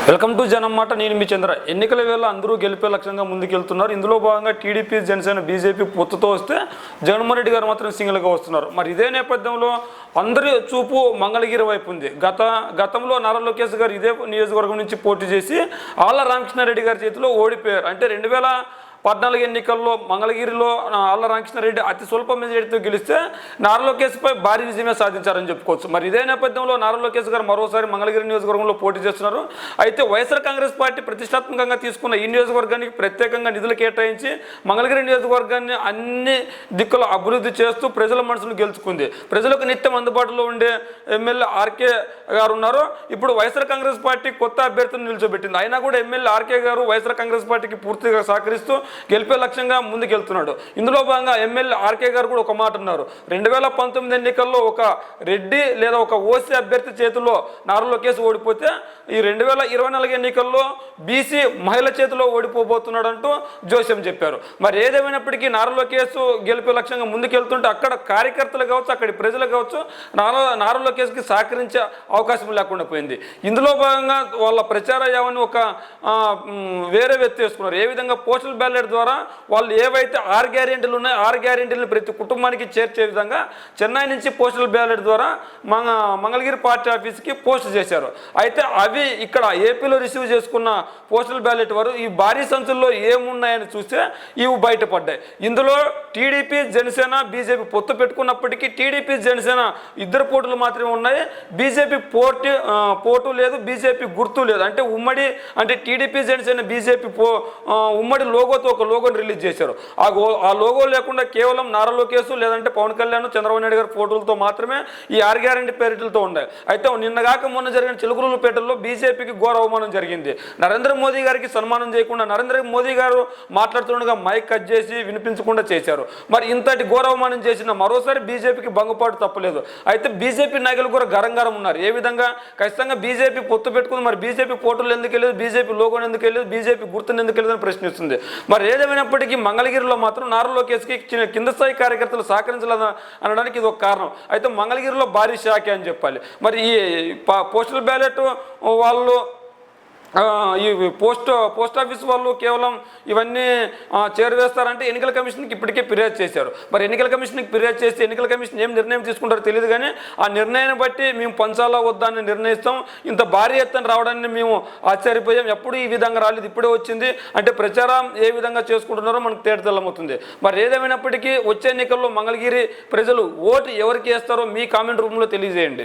Welcome to జనం మాట. నేను మీ చంద్ర. ఎన్నికల వేళ అందరూ గెలిపే లక్ష్యంగా ముందుకెళ్తున్నారు. ఇందులో భాగంగా టీడీపీ, జనసేన, బీజేపీ పొత్తుతో వస్తే జగన్మోహన్ రెడ్డి గారు మాత్రం సింగిల్గా వస్తున్నారు. మరి ఇదే నేపథ్యంలో అందరి చూపు మంగళగిరి వైపు ఉంది. గతంలో నారా లోకేష్ గారు ఇదే నియోజకవర్గం నుంచి పోటీ చేసి ఆళ్ల రామకృష్ణారెడ్డి గారి చేతిలో ఓడిపోయారు. అంటే 2014 ఎన్నికల్లో మంగళగిరిలో ఆళ్ల రామకృష్ణారెడ్డి అతి స్వల్ప మెజారిటీతో గెలిస్తే నారా లోకేష్పై భారీ విజయమే సాధించారని చెప్పుకోవచ్చు. మరి ఇదే నేపథ్యంలో నారా లోకేష్ గారు మరోసారి మంగళగిరి నియోజకవర్గంలో పోటీ చేస్తున్నారు. అయితే వైఎస్ఆర్ కాంగ్రెస్ పార్టీ ప్రతిష్టాత్మకంగా తీసుకున్న ఈ నియోజకవర్గానికి ప్రత్యేకంగా నిధులు కేటాయించి మంగళగిరి నియోజకవర్గాన్ని అన్ని దిక్కుల అభివృద్ధి చేస్తూ ప్రజల మనసును గెలుచుకుంది. ప్రజలకు నిత్యం అందుబాటులో ఉండే ఎమ్మెల్యే ఆర్కే గారు ఉన్నారు. ఇప్పుడు వైఎస్ఆర్ కాంగ్రెస్ పార్టీ కొత్త అభ్యర్థిని నిలిచోబెట్టింది. అయినా కూడా ఎమ్మెల్యే ఆర్కే గారు వైఎస్ఆర్ కాంగ్రెస్ పార్టీకి పూర్తిగా సహకరిస్తూ గెలిపే లక్ష్యంగా ముందుకెళ్తున్నాడు. ఇందులో భాగంగా ఎమ్మెల్యే ఆర్కే గారు కూడా ఒక మాట అన్నారు. 2019 ఎన్నికల్లో ఒక రెడ్డి లేదా ఒక ఓసీ అభ్యర్థి చేతిలో నారా లోకేష్ ఓడిపోతే ఈ 2024 ఎన్నికల్లో బీసీ మహిళ చేతిలో ఓడిపోబోతున్నాడు అంటూ జోస్యం చెప్పారు. మరి ఏదేమైనప్పటికీ నారా లోకేష్ గెలిపే లక్ష్యంగా ముందుకెళ్తుంటే అక్కడ కార్యకర్తలు కావచ్చు, అక్కడి ప్రజలు కావచ్చు నారా లోకేష్కి సహకరించే అవకాశం లేకుండా పోయింది. ఇందులో భాగంగా వాళ్ళ ప్రచార యావని ఒక వేరే వ్యక్తి వేసుకున్నారు. ఏ విధంగా పోస్టల్ బ్యాలెట్ ద్వారా వాళ్ళు ఏవైతే 6 గ్యారెంటీలు ఉన్నాయో 6 గ్యారెంటీలను ప్రతి కుటుంబానికి చేర్చే విధంగా చెన్నై నుంచి పోస్టల్ బ్యాలెట్ ద్వారా మంగళగిరి పార్టీ ఆఫీస్కి పోస్ట్ చేశారు. అయితే అవి ఇక్కడ ఏపీలో రిసీవ్ చేసుకున్న పోస్టల్ బ్యాలెట్ వారు ఈ భారీ సంచుల్లో ఏమున్నాయని చూస్తే ఇవి బయటపడ్డాయి. ఇందులో టీడీపీ, జనసేన, బీజేపీ పొత్తు పెట్టుకున్నప్పటికీ టీడీపీ, జనసేన ఇద్దరు పోటీలు మాత్రమే ఉన్నాయి. బీజేపీ పోటు లేదు, బీజేపీ గుర్తు లేదు. అంటే ఉమ్మడి అంటే టీడీపీ, జనసేన, బీజేపీ ఉమ్మడి లోగోతో ఒక లోగోని రిలీజ్ చేశారు. ఆ లోగో లేకుండా కేవలం నారా లోకేష్ లేదంటే పవన్ కళ్యాణ్, చంద్రబాబు నాయుడు గారి ఫోటోలతో మాత్రమే ఈ 6 గ్యారెంటీ పేరిటలతో ఉన్నాయి. అయితే నిన్నగాక మొన్న జరిగిన చిలుకలూరుపేటలో బీజేపీకి ఘోర అవమానం జరిగింది. నరేంద్ర మోదీ గారికి సన్మానం చేయకుండా నరేంద్ర మోదీ గారు మాట్లాడుతుండగా మైక్ కట్ చేసి వినిపించకుండా చేశారు. మరి ఇంతటి ఘోర అవమానం చేసిన మరోసారి బీజేపీకి భంగపాటు తప్పలేదు. అయితే బీజేపీ నాయకులు కూడా గరంగరం ఉన్నారు. ఏ విధంగా ఖచ్చితంగా బీజేపీ పొత్తు పెట్టుకుంది, మరి బీజేపీ ఫోటోలు ఎందుకు వెళ్ళలేదు, బీజేపీ లోగోని ఎందుకు వెళ్ళలేదు, బీజేపీ గుర్తుని ఎందుకు వెళ్ళదని ప్రశ్నిస్తుంది. మరి ఏదేమైనప్పటికీ మంగళగిరిలో మాత్రం నారా లోకేష్కి కింద స్థాయి కార్యకర్తలు సహకరించలేదు అనడానికి ఇది ఒక కారణం. అయితే మంగళగిరిలో భారీ షాకే అని చెప్పాలి. మరి ఈ పోస్టల్ బ్యాలెట్ వాళ్ళు ఈ పోస్ట్ ఆఫీస్ వాళ్ళు కేవలం ఇవన్నీ చేరవేస్తారంటే ఎన్నికల కమిషన్కి ఇప్పటికే ఫిర్యాదు చేశారు. మరి ఎన్నికల కమిషన్కి ఫిర్యాదు చేస్తే ఎన్నికల కమిషన్ ఏం నిర్ణయం తీసుకుంటారో తెలియదు. కానీ ఆ నిర్ణయాన్ని బట్టి మేము పంచాలా వద్దా అని నిర్ణయిస్తాం. ఇంత భారీ ఎత్తున రావడాన్ని మేము ఆశ్చర్యపోయాం. ఎప్పుడు ఈ విధంగా రాలేదు, ఇప్పుడే వచ్చింది అంటే ప్రచారం ఏ విధంగా చేసుకుంటున్నారో మనకు తేటతెల్లమవుతుంది. మరి ఏదేమైనప్పటికీ వచ్చే ఎన్నికల్లో మంగళగిరి ప్రజలు ఓటు ఎవరికి వేస్తారో మీ కామెంట్ రూమ్లో తెలియజేయండి.